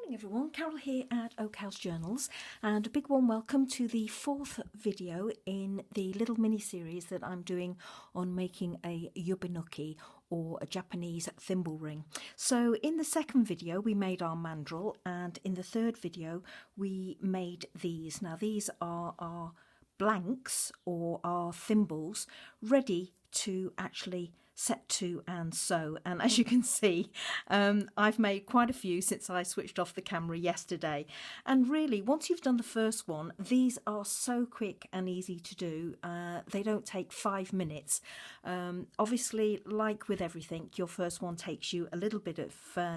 Morning everyone, Carol here at Oak House Journals, and a big warm welcome to the fourth video in the little mini series that I'm doing on making a Yubinuki or a Japanese thimble ring. So in the second video we made our mandrel, and in the third video we made these. Now these are our blanks or our thimbles ready to actually set to and sew, and as you can see I've made quite a few since I switched off the camera yesterday. And really, once you've done the first one, these are so quick and easy to do. They don't take 5 minutes. Obviously, like with everything, your first one takes you a little bit of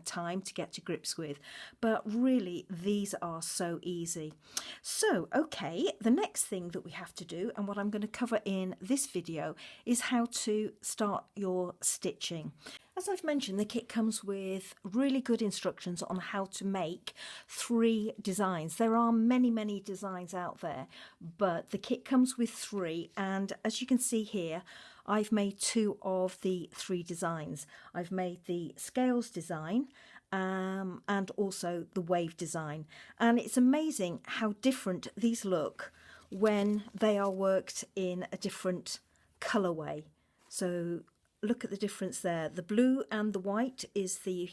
time to get to grips with, but really these are so easy. So okay, the next thing that we have to do, and what I'm going to cover in this video, is how to start your stitching. As I've mentioned, the kit comes with really good instructions on how to make 3 designs. There are many designs out there, but the kit comes with 3, and as you can see here, I've made 2 of the 3 designs. I've made the scales design and also the wave design, and it's amazing how different these look when they are worked in a different colorway. So look at the difference there. The blue and the white is the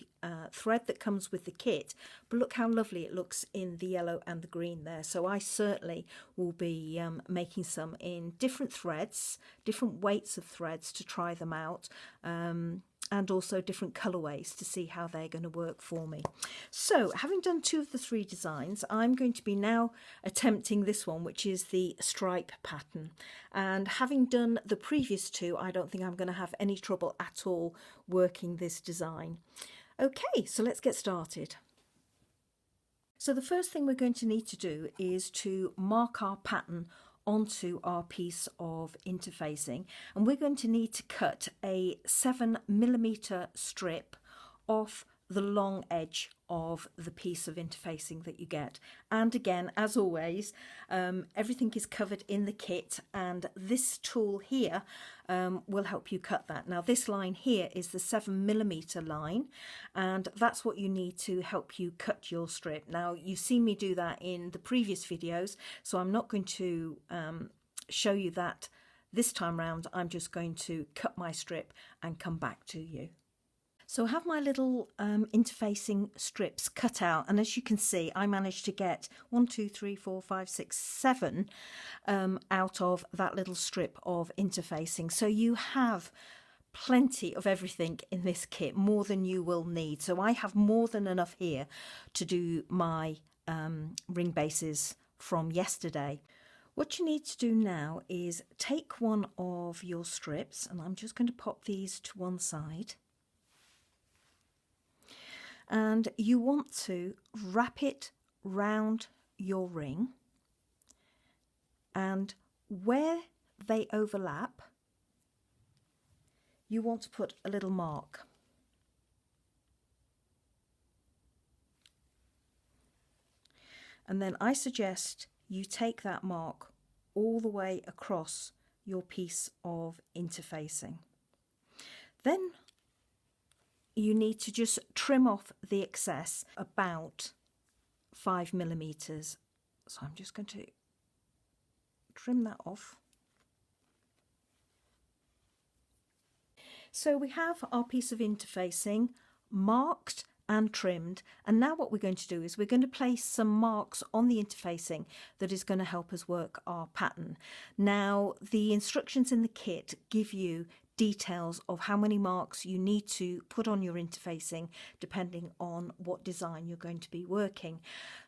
thread that comes with the kit, but look how lovely it looks in the yellow and the green there. So I certainly will be making some in different threads, different weights of threads to try them out, and also different colorways to see how they're going to work for me. So having done 2 of the 3 designs, I'm going to be now attempting this one, which is the stripe pattern. And having done the previous 2, I don't think I'm going to have any trouble at all working this design. Okay, so let's get started. So the first thing we're going to need to do is to mark our pattern onto our piece of interfacing, and we're going to need to cut a 7mm strip off the long edge of the piece of interfacing that you get. And again, as always, everything is covered in the kit, and this tool here will help you cut that. Now this line here is the 7mm line, and that's what you need to help you cut your strip. Now you've seen me do that in the previous videos, so I'm not going to show you that this time round. I'm just going to cut my strip and come back to you. So I have my little interfacing strips cut out, and as you can see, I managed to get 1, 2, 3, 4, 5, 6, 7 out of that little strip of interfacing. So you have plenty of everything in this kit, more than you will need. So I have more than enough here to do my ring bases from yesterday. What you need to do now is take one of your strips, and I'm just going to pop these to one side. And you want to wrap it round your ring, and where they overlap you want to put a little mark. And then I suggest you take that mark all the way across your piece of interfacing. Then you need to just trim off the excess about 5mm. So I'm just going to trim that off. So we have our piece of interfacing marked and trimmed, and now what we're going to do is we're going to place some marks on the interfacing that is going to help us work our pattern. Now the instructions in the kit give you details of how many marks you need to put on your interfacing depending on what design you're going to be working.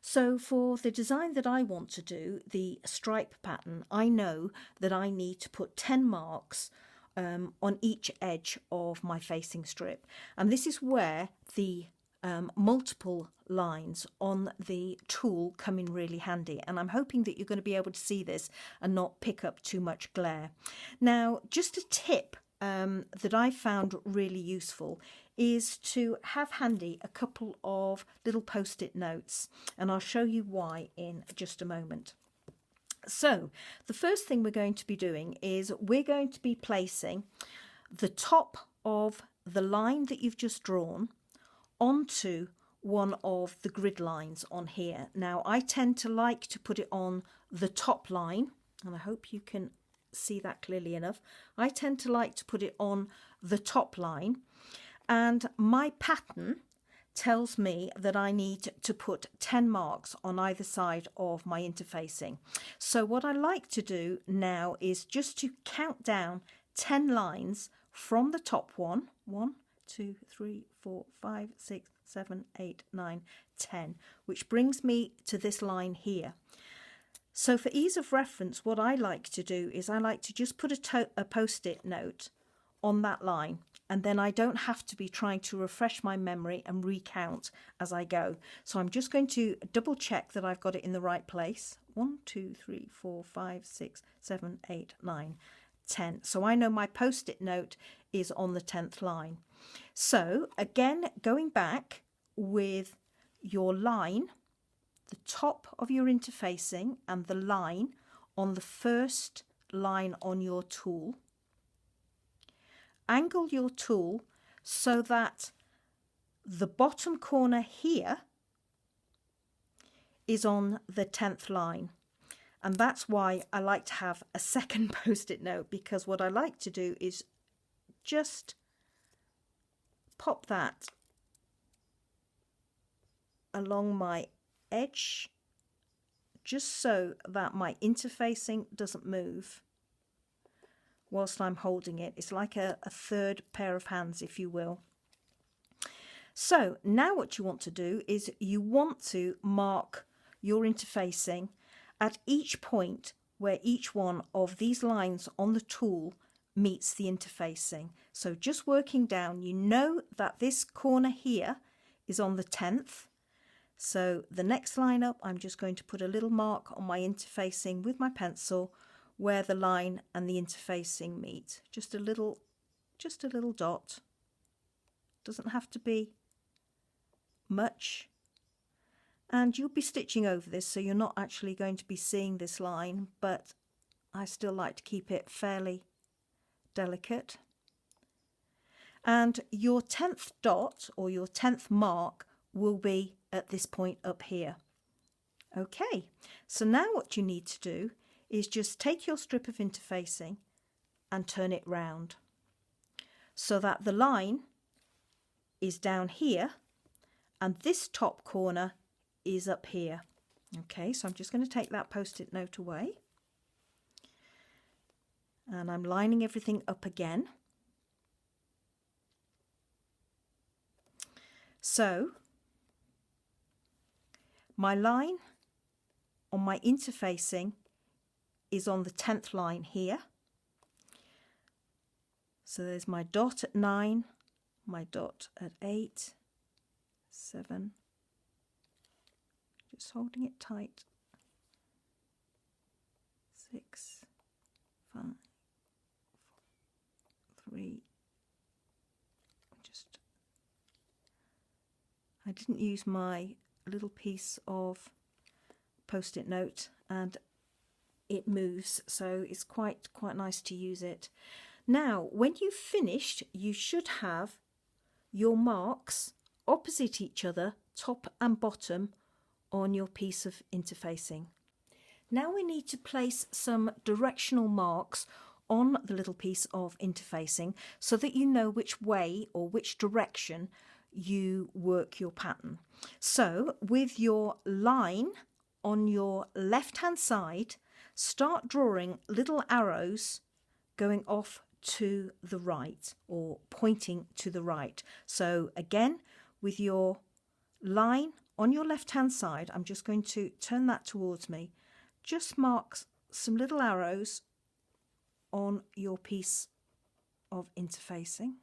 So for the design that I want to do, the stripe pattern, I know that I need to put 10 marks on each edge of my facing strip, and this is where the multiple lines on the tool come in really handy, and I'm hoping that you're going to be able to see this and not pick up too much glare. Now just a tip that I found really useful is to have handy a couple of little post-it notes, and I'll show you why in just a moment. So the first thing we're going to be doing is we're going to be placing the top of the line that you've just drawn onto one of the grid lines on here. Now I tend to like to put it on the top line, and I hope you can see that clearly enough. I tend to like to put it on the top line, and my pattern tells me that I need to put 10 marks on either side of my interfacing. So what I like to do now is just to count down 10 lines from the top one. 1, 2, 3, 4, 5, 6, 7, 8, 9, 10, which brings me to this line here. So for ease of reference, what I like to do is I like to just put a post-it note on that line, and then I don't have to be trying to refresh my memory and recount as I go. So I'm just going to double check that I've got it in the right place. 1, 2, 3, 4, 5, 6, 7, 8, 9, 10. So I know my post-it note is on the 10th line. So again, going back with your line, the top of your interfacing and the line on the first line on your tool. Angle your tool so that the bottom corner here is on the 10th line. And that's why I like to have a second post-it note, because what I like to do is just pop that along my edge, just so that my interfacing doesn't move whilst I'm holding it. It's like a third pair of hands, if you will. So now what you want to do is you want to mark your interfacing at each point where each one of these lines on the tool meets the interfacing. So just working down, you know that this corner here is on the 10th. So the next line up, I'm just going to put a little mark on my interfacing with my pencil where the line and the interfacing meet. Just a little dot. Doesn't have to be much. And you'll be stitching over this, so you're not actually going to be seeing this line, but I still like to keep it fairly delicate. And your 10th dot or your 10th mark will be at this point up here. Okay, so now what you need to do is just take your strip of interfacing and turn it round so that the line is down here and this top corner is up here. Okay, so I'm just going to take that post-it note away, and I'm lining everything up again. So my line on my interfacing is on the 10th line here. So there's my dot at 9, my dot at 8, 7, just holding it tight, 6, 5, 4, 3, I didn't use my little piece of post-it note and it moves, so it's quite nice to use it. Now when you've finished, you should have your marks opposite each other, top and bottom, on your piece of interfacing. Now we need to place some directional marks on the little piece of interfacing so that you know which way or which direction you work your pattern. So with your line on your left hand side, start drawing little arrows going off to the right or pointing to the right. So again, with your line on your left hand side, I'm just going to turn that towards me. Just mark some little arrows on your piece of interfacing.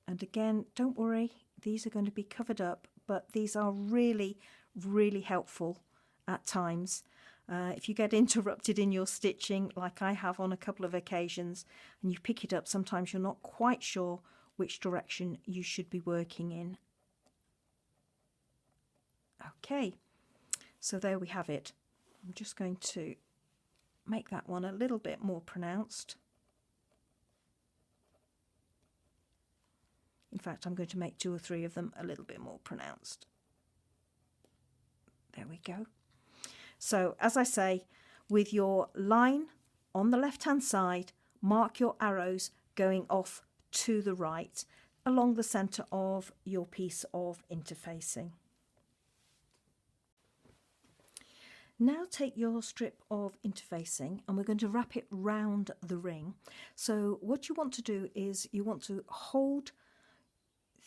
And again, don't worry, these are going to be covered up, but these are really, really helpful at times. If you get interrupted in your stitching, like I have on a couple of occasions, and you pick it up, sometimes you're not quite sure which direction you should be working in. Okay, so there we have it. I'm just going to make that one a little bit more pronounced. In fact, I'm going to make 2 or 3 of them a little bit more pronounced. There we go. So as I say, with your line on the left hand side, mark your arrows going off to the right along the centre of your piece of interfacing. Now take your strip of interfacing and we're going to wrap it round the ring. So what you want to do is you want to hold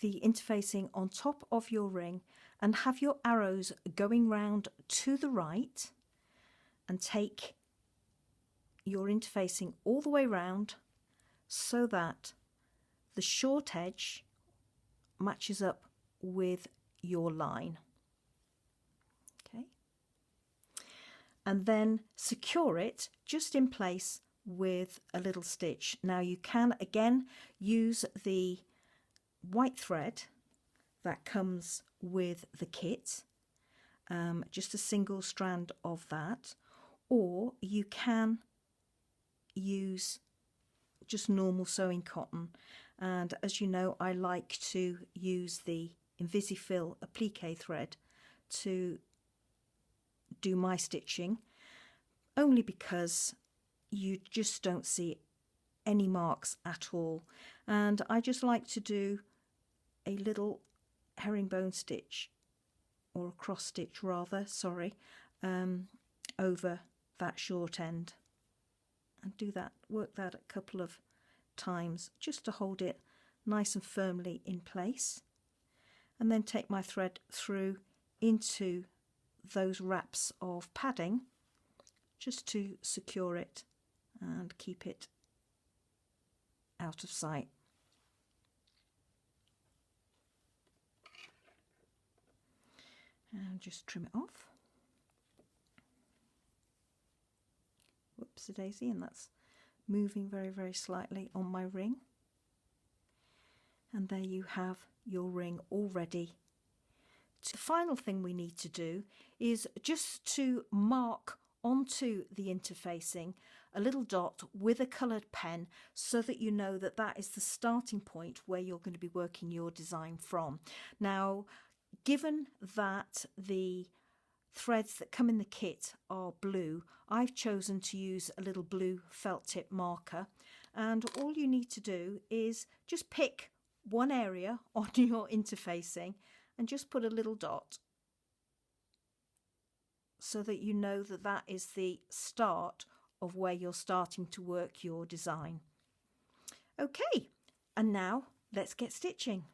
the interfacing on top of your ring and have your arrows going round to the right, and take your interfacing all the way round so that the short edge matches up with your line. Okay, and then secure it just in place with a little stitch. Now you can again use the white thread that comes with the kit, just a single strand of that, or you can use just normal sewing cotton. And as you know, I like to use the Invisifill applique thread to do my stitching, only because you just don't see any marks at all. And I just like to do a little herringbone stitch, or a cross stitch rather, sorry, over that short end, and do that, work that a couple of times just to hold it nice and firmly in place, and then take my thread through into those wraps of padding just to secure it and keep it out of sight. And just trim it off. Whoops a daisy, and that's moving very, very slightly on my ring. And there you have your ring all ready. The final thing we need to do is just to mark onto the interfacing a little dot with a coloured pen, so that you know that that is the starting point where you're going to be working your design from. Now, given that the threads that come in the kit are blue, I've chosen to use a little blue felt tip marker, and all you need to do is just pick one area on your interfacing and just put a little dot, so that you know that that is the start of where you're starting to work your design. Okay, and now let's get stitching.